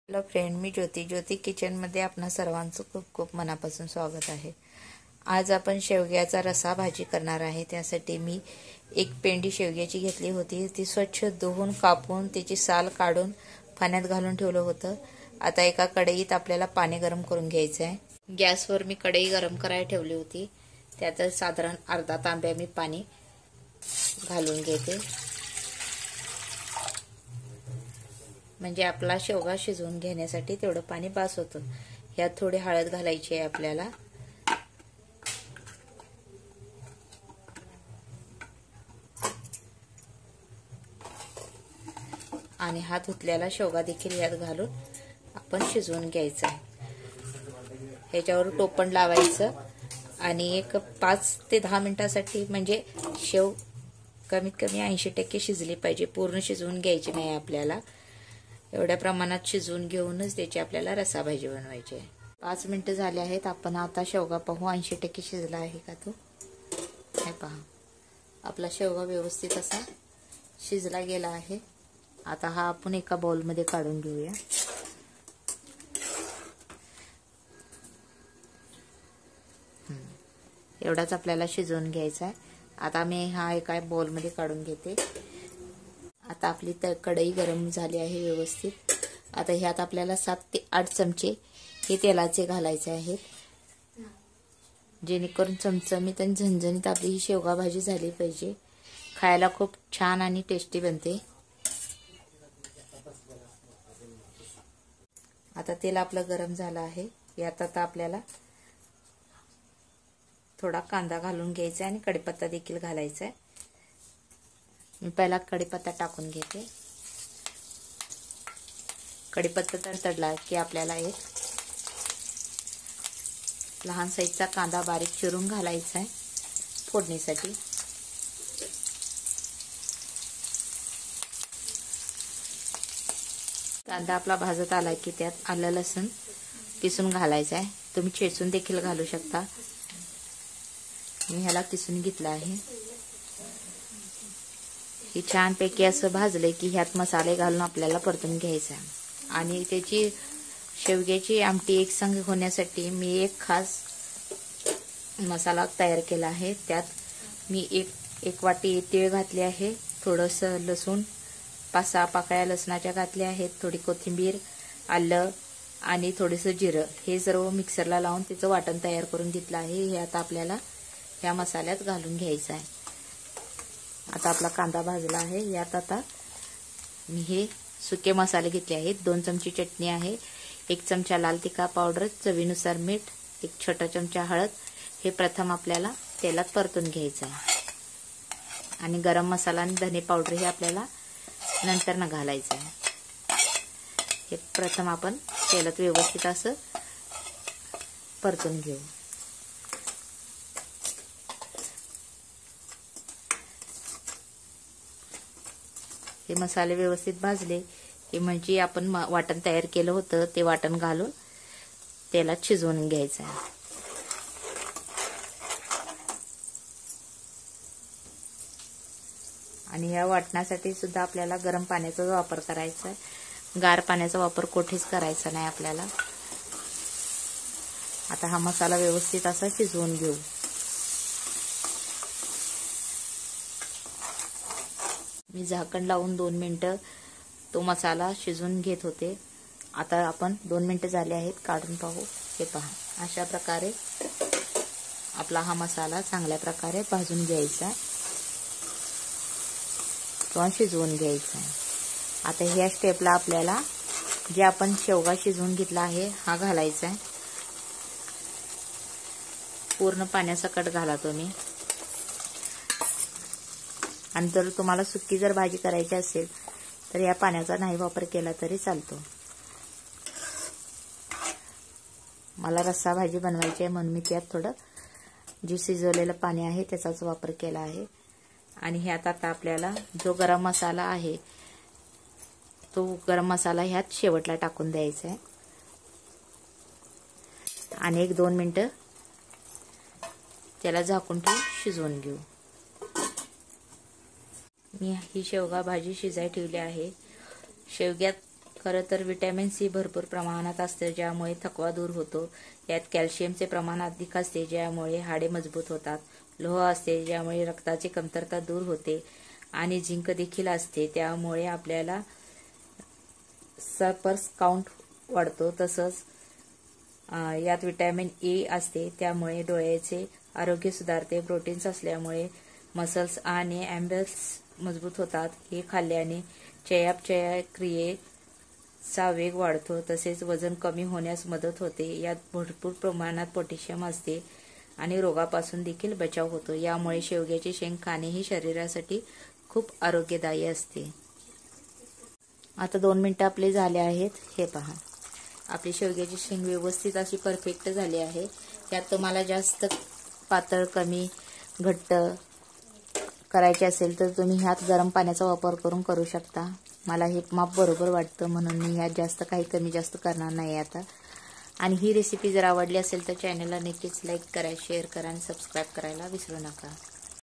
Hello friend, मी ज्योती किचनमध्ये आपणा सर्वांचं खूप खूप मनापासून स्वागत आहे। आज आपण शेवग्याचा रसा भाजी करणार आहे। त्यासाठी मी एक पेंडी शेवग्याची घेतली होती। ती स्वच्छ धुवून कापून त्याची साल काढून पाण्यात घालून ठेवलं होतं। आता एका कढईत आपल्याला पाणी गरम करून घ्यायचं आहे। गॅसवर मी कढई गरम करायला ठेवली होती। त्यात साधारण अर्धा तांब्या मी पाणी घालून घेते, म्हणजे आपला शेवगा शिजवून घेण्यासाठी तेवढं पाणी बास होतं। यात थोडी हळद घालायची आहे आपल्याला, आणि हा धुतलेला शेवगा देखील यात घालून आपण शिजवून घ्यायचा आहे। ह्याच्यावर टोपण लावायचं आणि एक 5 ते 10 मिनिटांसाठी, म्हणजे शेव कमीत कमी 80% शिजली पाहिजे, पूर्ण शिजवून घ्यायची नाही आपल्याला। एवढ्या प्रमाणात शिजवून घेऊनच त्याची आपल्याला रसा भाजी बनवायची आहे। 5 मिनिटं झाले आहेत। आपण आता शेवगा पाहू 80% शिजला आहे का तो। हे पहा, आपला शेवगा व्यवस्थित असा शिजला गेला आहे। आता हा आपण एका बाउलमध्ये काढून घेऊया। एवढाच आपल्याला शिजवून घ्यायचा आहे। आता मी हा एका बाउलमध्ये काढून घेते। आता आपली कढई गरम झाली आहे व्यवस्थित। आता ह्यात आपल्याला 7 ते 8 चमचे हे तेलाचे घालायचे आहेत, जेणेकरून चमचमीत आणि झणझणीत आपली ही शेवगा भाजी झाली पाहिजे। खायला खूप छान आणि टेस्टी बनते। आता तेल आपलं गरम झालं आहे। यात आता आपल्याला थोडा कांदा घालून घ्यायचा आणि कढीपत्ता देखील घालायचा आहे। मी पहिला कढीपत्ता टाकून घेते। कढीपत्ता तडतडला की आपल्याला एक लहान साईजचा कांदा बारीक चिरून घालायचा आहे फोडणीसाठी। कांदा आपला भाजत आला की त्यात आलं लसूण किसून घालायचं आहे। तुम्ही ठेचून देखील घालू शकता। मी ह्याला किसून घेतला आहे। हे छानपैकी असं भाजले की ह्यात मसाले घालून आपल्याला परतून घ्यायचा आहे। आणि त्याची शेवग्याची आमटी एकसंग होण्यासाठी मी एक खास मसाला तयार केला आहे। त्यात मी एक वाटी तीळ घातली आहे, थोडंसं लसूण 5-6 पाकळ्या लसणाच्या घातल्या आहेत, थोडी कोथिंबीर, आलं आणि थोडंसं जिरं, हे सर्व मिक्सरला लावून त्याचं वाटण तयार करून घेतलं आहे। हे आता आपल्याला ह्या मसाल्यात घालून घ्यायचं आहे। आता आपला कांदा भाजला आहे। यात आता मी हे सुके मसाले घेतले आहेत। 2 चमचे चटणी आहे, 1 चमचा लाल तिखट पावडर, चवीनुसार मीठ, 1 छोटा चमचा हळद, हे प्रथम आपल्याला तेलात परतून घ्यायचं आहे। आणि गरम मसाला आणि धने पावडर हे आपल्याला नंतर न घालायचं आहे। हे प्रथम आपण तेलात व्यवस्थित असं परतून घेऊ। हे मसाले व्यवस्थित भाजले की म्हणजे आपण वाटण तयार केलं होतं ते वाटण घालून तेलात शिजवून घ्यायचं आहे। आणि या वाटणासाठी सुद्धा आपल्याला गरम पाण्याचा वापर करायचा आहे। गार पाण्याचा वापर कुठेच करायचा नाही आपल्याला। आता हा मसाला व्यवस्थित असा शिजवून घेऊ। मी झाकण लावून 2 मिनिटं तो मसाला शिजवून घेत होते। आता आपण 2 मिनिटं झाले आहेत, काढून पाहू। हे पहा, अशा प्रकारे आपला हा मसाला चांगल्या प्रकारे भाजून घ्यायचा किंवा शिजवून घ्यायचा आहे। आता ह्या स्टेपला आपल्याला जे आपण शेवगा शिजवून घेतला आहे हा घालायचा आहे। पूर्ण पाण्यासकट घाला तुम्ही। आणि जर तुम्हाला सुकी जर भाजी करायची असेल तर या पाण्याचा नाही वापर केला तरी चालतो। मला रस्सा भाजी बनवायची आहे म्हणून मी त्यात थोडं जे शिजवलेलं पाणी आहे त्याचाच वापर केला आहे। आणि ह्यात आता आपल्याला जो गरम मसाला आहे तो गरम मसाला ह्यात शेवटला टाकून द्यायचा आहे आणि 1-2 मिनिटं त्याला झाकून ठेवून शिजवून घेऊ। मी ही शेवगा भाजी शिजाय ठेवली आहे। शेवग्यात खरं तर विटॅमिन सी भरपूर प्रमाणात असते, ज्यामुळे थकवा दूर होतो. यात कॅल्शियमचे प्रमाण अधिक असते, ज्यामुळे हाडे मजबूत होतात. लोह असते, ज्यामुळे रक्ताची कमतरता दूर होते. आणि झिंक देखील असते, त्यामुळे आपल्याला सर्पर्स काउंट वाढतो. तसंच यात विटॅमिन ए असते, त्यामुळे डोळ्याचे आरोग्य सुधारते. प्रोटीन्स असल्यामुळे मसल्स आणि ॲम्बल्स मजबूत होतात. हे खाल्ल्याने चयापचय क्रियेचा वेग वाढतो, तसेच वजन कमी होण्यास मदत होते. यात भरपूर प्रमाणात पोटॅशियम असते आणि रोगापासून देखील बचाव होतो. यामुळे शेवग्याची शेंग खाणे ही शरीरासाठी खूप आरोग्यदायी असते. आता 2 मिनिटं आपले झाले आहेत. हे पहा, आपली शेवग्याची शेंग व्यवस्थित अशी परफेक्ट झाली आहे. यात तुम्हाला जास्त पातळ, कमी, घट्ट करायचे असेल तर तुम्ही ह्यात गरम पाण्याचा वापर करू शकता. मला हे माप बरोबर वाटतं, म्हणून मी ह्यात जास्त काही कमी जास्त करणार नाही आता. आणि ही रेसिपी जर आवडली असेल तर चॅनलला नक्कीच लाईक करा, शेअर करा आणि सबस्क्राईब करायला विसरू नका.